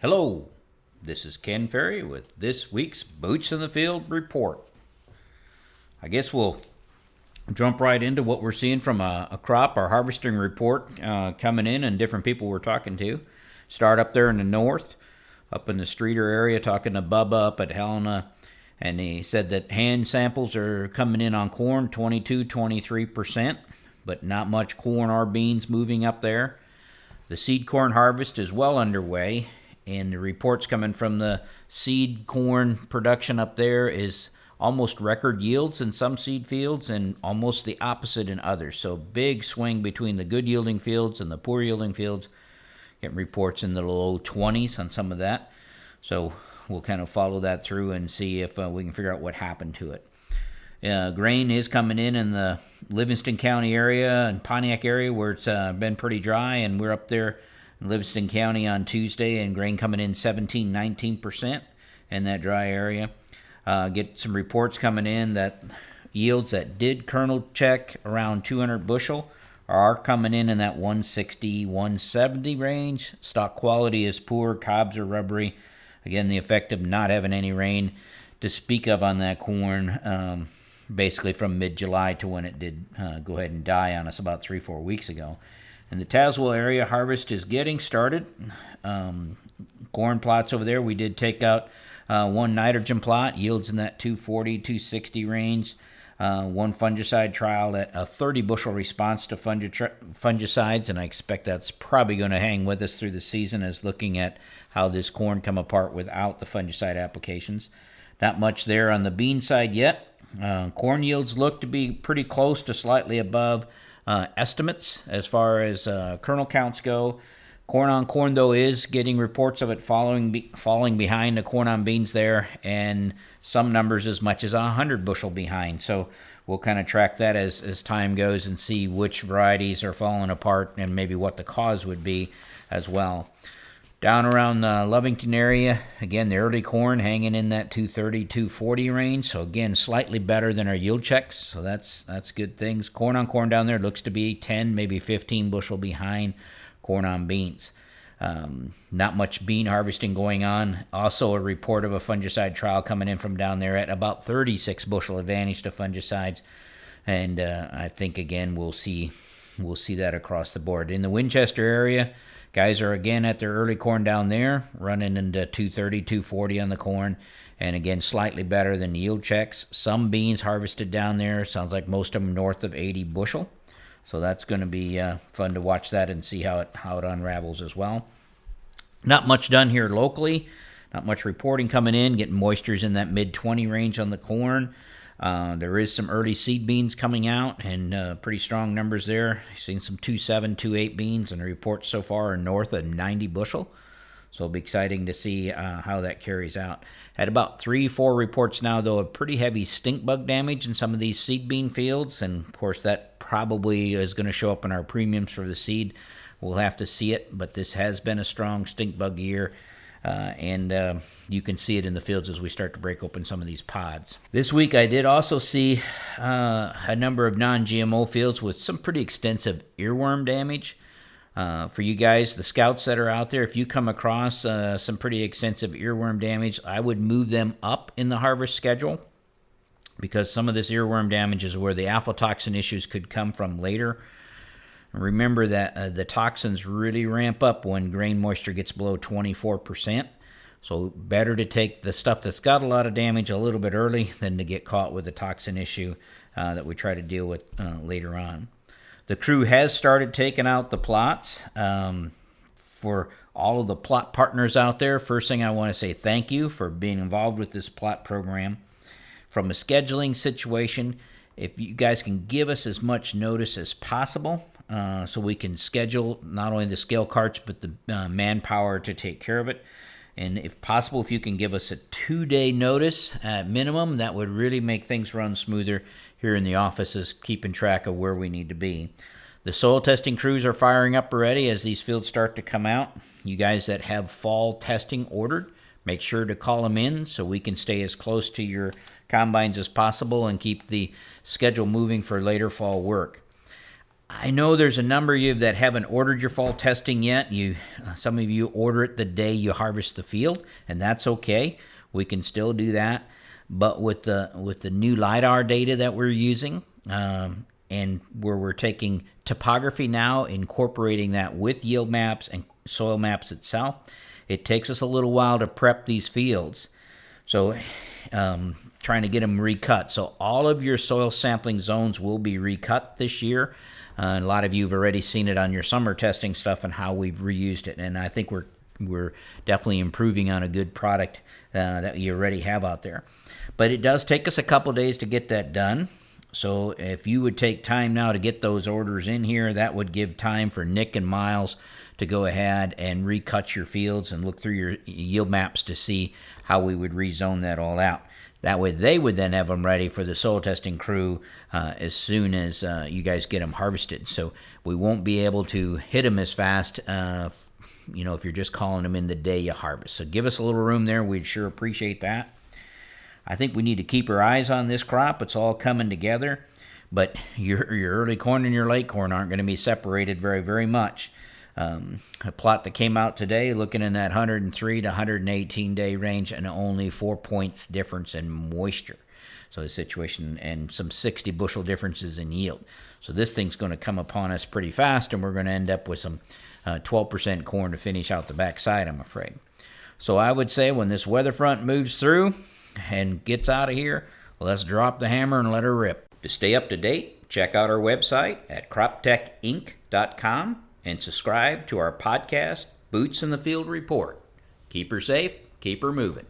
Hello, this is Ken Ferry with this week's Boots in the Field report. I guess we'll jump right into what we're seeing from a crop, our harvesting report coming in, and different people we're talking to. Start up there in the north, up in the Streeter area, talking to Bubba up at Helena, and he said that hand samples are coming in on corn 22-23%, but not much corn or beans moving up there. The seed corn harvest is well underway, and the reports coming from the seed corn production up there is almost record yields in some seed fields and almost the opposite in others. So big swing between the good yielding fields and the poor yielding fields. Getting reports in the low 20s on some of that. So we'll kind of follow that through and see if we can figure out what happened to it. Grain is coming in the Livingston County area and Pontiac area where it's been pretty dry, and we're up there in Livingston County on Tuesday, and grain coming in 17-19% in that dry area. Get some reports coming in that yields that did kernel check around 200 bushel are coming in that 160-170 range. Stock quality is poor, cobs are rubbery. Again, the effect of not having any rain to speak of on that corn, basically from mid-July to when it did go ahead and die on us about 3-4 weeks ago. In the Tazewell area, harvest is getting started. Corn plots over there, we did take out one nitrogen plot, yields in that 240-260 range. One fungicide trial at a 30 bushel response to fungicides, and I expect that's probably going to hang with us through the season as looking at how this corn come apart without the fungicide applications. Not much there on the bean side yet. Corn yields look to be pretty close to slightly above estimates as far as kernel counts go. Corn on corn, though, is getting reports of it falling behind the corn on beans there, and some numbers as much as 100 bushel behind. So we'll kind of track that as time goes and see which varieties are falling apart and maybe what the cause would be as well. Down around the Lovington area, again, the early corn hanging in that 230-240 range. So again, slightly better than our yield checks. So that's good things. Corn on corn down there looks to be 10, maybe 15 bushel behind corn on beans. Not much bean harvesting going on. Also a report of a fungicide trial coming in from down there at about 36 bushel advantage to fungicides. And I think, again, we'll see that across the board. In the Winchester area, guys are again at their early corn down there, running into 230, 240 on the corn, and again, slightly better than yield checks. Some beans harvested down there. Sounds like most of them north of 80 bushel. So that's going to be fun to watch that and see how it unravels as well. Not much done here locally. Not much reporting coming in. Getting moistures in that mid-20 range on the corn. There is some early seed beans coming out, and pretty strong numbers there. Seen some 2.7, 2.8 beans, and the reports so far are north of 90 bushel. So it'll be exciting to see how that carries out. Had about 3-4 reports now, though, of pretty heavy stink bug damage in some of these seed bean fields. And, of course, that probably is going to show up in our premiums for the seed. We'll have to see it, but this has been a strong stink bug year. And you can see it in the fields as we start to break open some of these pods. This week I did also see a number of non-GMO fields with some pretty extensive earworm damage. For you guys, the scouts that are out there, if you come across some pretty extensive earworm damage, I would move them up in the harvest schedule, because some of this earworm damage is where the aflatoxin issues could come from later. Remember that the toxins really ramp up when grain moisture gets below 24%. So better to take the stuff that's got a lot of damage a little bit early than to get caught with the toxin issue that we try to deal with later on. The crew has started taking out the plots. For all of the plot partners out there, first thing I want to say thank you for being involved with this plot program. From a scheduling situation, if you guys can give us as much notice as possible, so we can schedule not only the scale carts but the manpower to take care of it. And if possible, if you can give us a 2-day notice at minimum, that would really make things run smoother here in the offices, keeping track of where we need to be. The soil testing crews are firing up already as these fields start to come out. You guys that have fall testing ordered, make sure to call them in so we can stay as close to your combines as possible and keep the schedule moving for later fall work. I know there's a number of you that haven't ordered your fall testing yet. Some of you order it the day you harvest the field, and that's okay. We can still do that. But with the new LiDAR data that we're using, and where we're taking topography now, incorporating that with yield maps and soil maps itself, it takes us a little while to prep these fields. So trying to get them recut. So all of your soil sampling zones will be recut this year. A lot of you have already seen it on your summer testing stuff and how we've reused it. And I think we're definitely improving on a good product that you already have out there. But it does take us a couple days to get that done. So if you would take time now to get those orders in here, that would give time for Nick and Miles to go ahead and recut your fields and look through your yield maps to see how we would rezone that all out. That way they would then have them ready for the soil testing crew as soon as you guys get them harvested. So we won't be able to hit them as fast, if you're just calling them in the day you harvest. So give us a little room there. We'd sure appreciate that. I think we need to keep our eyes on this crop. It's all coming together, but your early corn and your late corn aren't going to be separated very, very much. A plot that came out today looking in that 103 to 118 day range and only 4 points difference in moisture. So the situation, and some 60 bushel differences in yield. So this thing's going to come upon us pretty fast, and we're going to end up with some 12% corn to finish out the backside, I'm afraid. So I would say when this weather front moves through and gets out of here, let's drop the hammer and let her rip. To stay up to date, check out our website at croptechinc.com and subscribe to our podcast, Boots in the Field Report. Keep her safe, keep her moving.